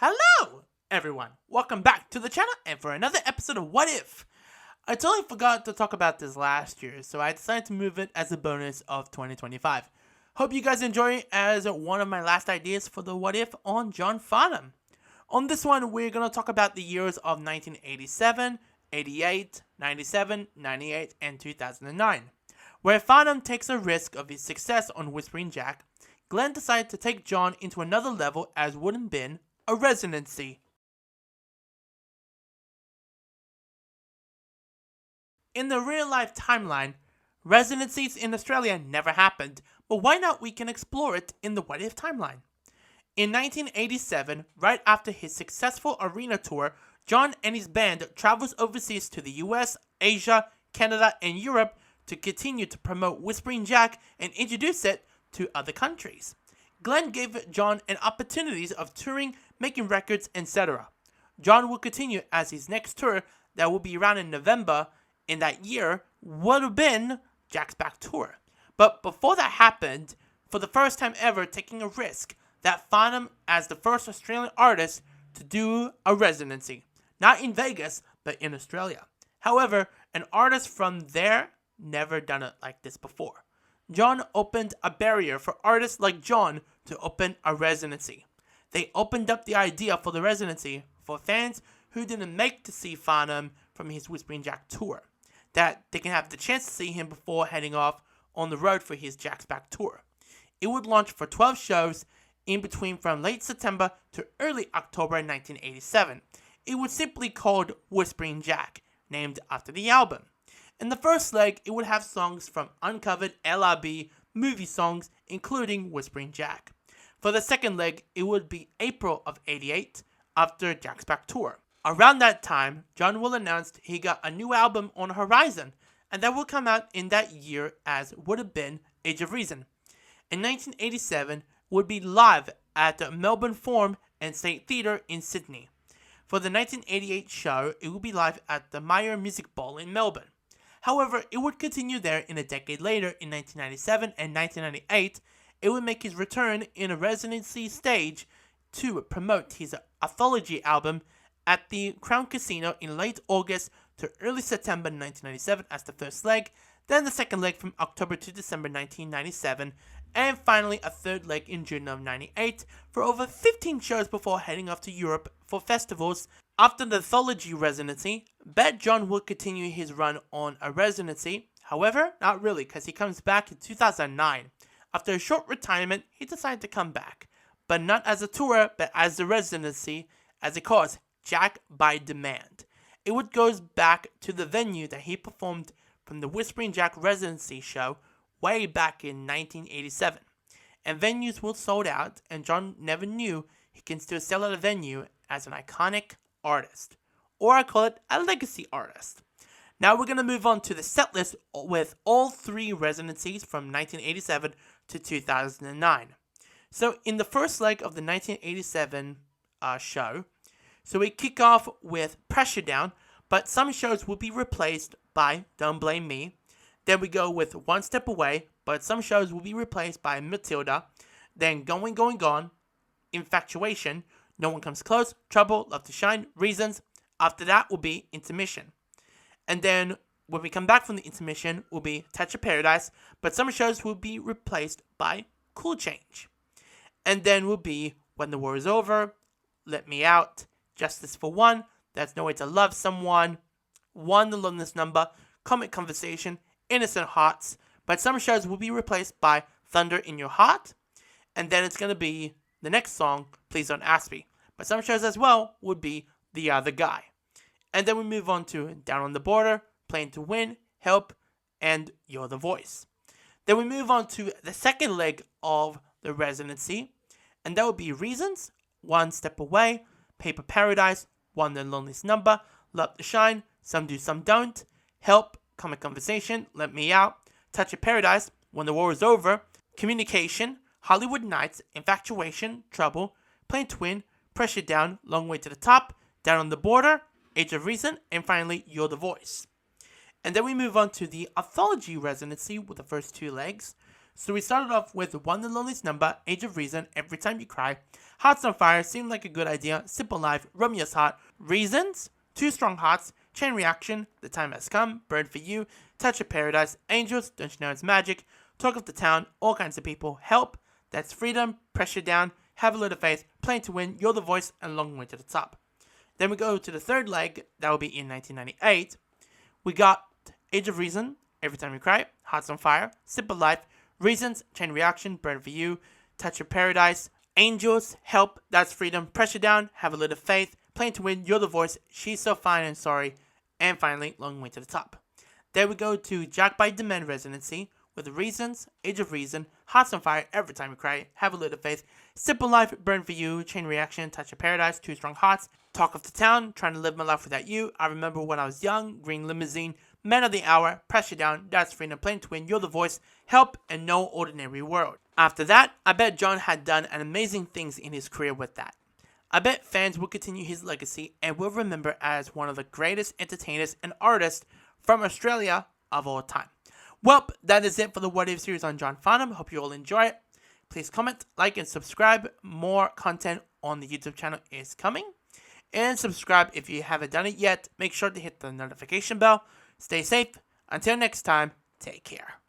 Hello, everyone. Welcome back to the channel and for another episode of What If? I totally forgot to talk about this last year, so I decided to move it as a bonus of 2025. Hope you guys enjoy it as one of my last ideas for the What If on John Farnham. On this one, we're going to talk about the years of 1987, 88, 97, 98, and 2009. Where Farnham takes a risk of his success on Whispering Jack, Glenn decided to take John into another level as wouldn't been a residency. In the real-life timeline, residencies in Australia never happened, but why not we can explore it in the What If timeline. In 1987, right after his successful arena tour, John and his band travels overseas to the US, Asia, Canada, and Europe to continue to promote Whispering Jack and introduce it to other countries. Glenn gave John an opportunity of touring, making records, etc. John will continue as his next tour that will be around in November in that year would have been Jack's Back Tour. But before that happened, for the first time ever taking a risk, that Farnham as the first Australian artist to do a residency. Not in Vegas, but in Australia. However, an artist from there never done it like this before. John opened a barrier for artists like John to open a residency. They opened up the idea for the residency for fans who didn't make to see Farnham from his Whispering Jack tour, that they can have the chance to see him before heading off on the road for his Jack's Back tour. It would launch for 12 shows in between from late September to early October 1987. It was simply called Whispering Jack, named after the album. In the first leg, it would have songs from Uncovered, LRB, movie songs, including Whispering Jack. For the second leg, it would be April of 88, after Jack's Back Tour. Around that time, John will announce he got a new album on the horizon, and that will come out in that year as would have been Age of Reason. In 1987, would be live at the Melbourne Forum and State Theatre in Sydney. For the 1988 show, it would be live at the Myer Music Bowl in Melbourne. However, it would continue there in a decade later in 1997 and 1998. It would make his return in a residency stage to promote his Anthology album at the Crown Casino in late August to early September 1997 as the first leg, then the second leg from October to December 1997, and finally a third leg in June of 98 for over 15 shows before heading off to Europe for festivals. After the Anthology residency, Bet John will continue his run on a residency. However, not really, because he comes back in 2009. After a short retirement, he decided to come back, but not as a tour, but as the residency, as it calls Jack by Demand. It would goes back to the venue that he performed from the Whispering Jack residency show way back in 1987. And venues were sold out, and John never knew he can still sell at a venue as an iconic artist. Or I call it a legacy artist. Now we're going to move on to the set list with all three residencies from 1987 to 2009. So in the first leg of the 1987 show, so we kick off with Pressure Down, but some shows will be replaced by Don't Blame Me. Then we go with One Step Away, but some shows will be replaced by Matilda. Then Going, Going, Gone, Infatuation, No One Comes Close, Trouble, Love to Shine, Reasons. After that will be Intermission. And then when we come back from the intermission will be Touch of Paradise, but some shows will be replaced by Cool Change. And then will be When the War is Over, Let Me Out, Justice for One, There's No Way to Love Someone, One, The Loneliness Number, Comic Conversation, Innocent Hearts, but some shows will be replaced by Thunder in Your Heart, and then it's going to be the next song, Please Don't Ask Me. But some shows as well would be The Other Guy. And then we move on to Down on the Border, Playing to Win, Help, and You're the Voice. Then we move on to the second leg of the residency, and that would be Reasons, One Step Away, Paper Paradise, One The Loneliest Number, Love to Shine, Some Do Some Don't, Help, Comic Conversation, Let Me Out, Touch of Paradise, When the War is Over, Communication, Hollywood Nights, Infatuation, Trouble, Playing to Win, Pressure Down, Long Way to the Top, Down on the Border, Age of Reason, and finally, You're the Voice. And then we move on to the Anthology residency with the first two legs. So we started off with One the Loneliest Number, Age of Reason, Every Time You Cry, Hearts on Fire, Seemed Like a Good Idea, Simple Life, Romeo's Heart, Reasons, Two Strong Hearts, Chain Reaction, The Time Has Come, Burn for You, Touch of Paradise, Angels, Don't You Know It's Magic, Talk of the Town, All Kinds of People, Help, That's Freedom, Pressure Down, Have a Little Faith, Playing to Win, You're the Voice, and Long Way to the Top. Then we go to the third leg, that will be in 1998. We got Age of Reason, Every Time You Cry, Hearts on Fire, Simple Life, Reasons, Chain Reaction, Burn for You, Touch of Paradise, Angels, Help, That's Freedom, Pressure Down, Have a Little Faith, Playing to Win, You're the Voice, She's So Fine and Sorry, and finally, Long Way to the Top. Then we go to Jack by Demand Residency, with Reasons, Age of Reason, Hearts on Fire, Every Time You Cry, Have a Little Faith, Simple Life, Burn for You, Chain Reaction, Touch of Paradise, Two Strong Hearts, Talk of the Town, Trying to Live My Life Without You, I Remember When I Was Young, Green Limousine, Man of the Hour, Pressure Down, That's Freedom, Playing to Win, You're the Voice, Help, and No Ordinary World. After that, I bet John had done an amazing things in his career with that. I bet fans will continue his legacy and will remember as one of the greatest entertainers and artists from Australia of all time. Well, that is it for the What If series on John Farnham. Hope you all enjoy it. Please comment, like, and subscribe. More content on the YouTube channel is coming. And subscribe if you haven't done it yet. Make sure to hit the notification bell. Stay safe. Until next time, take care.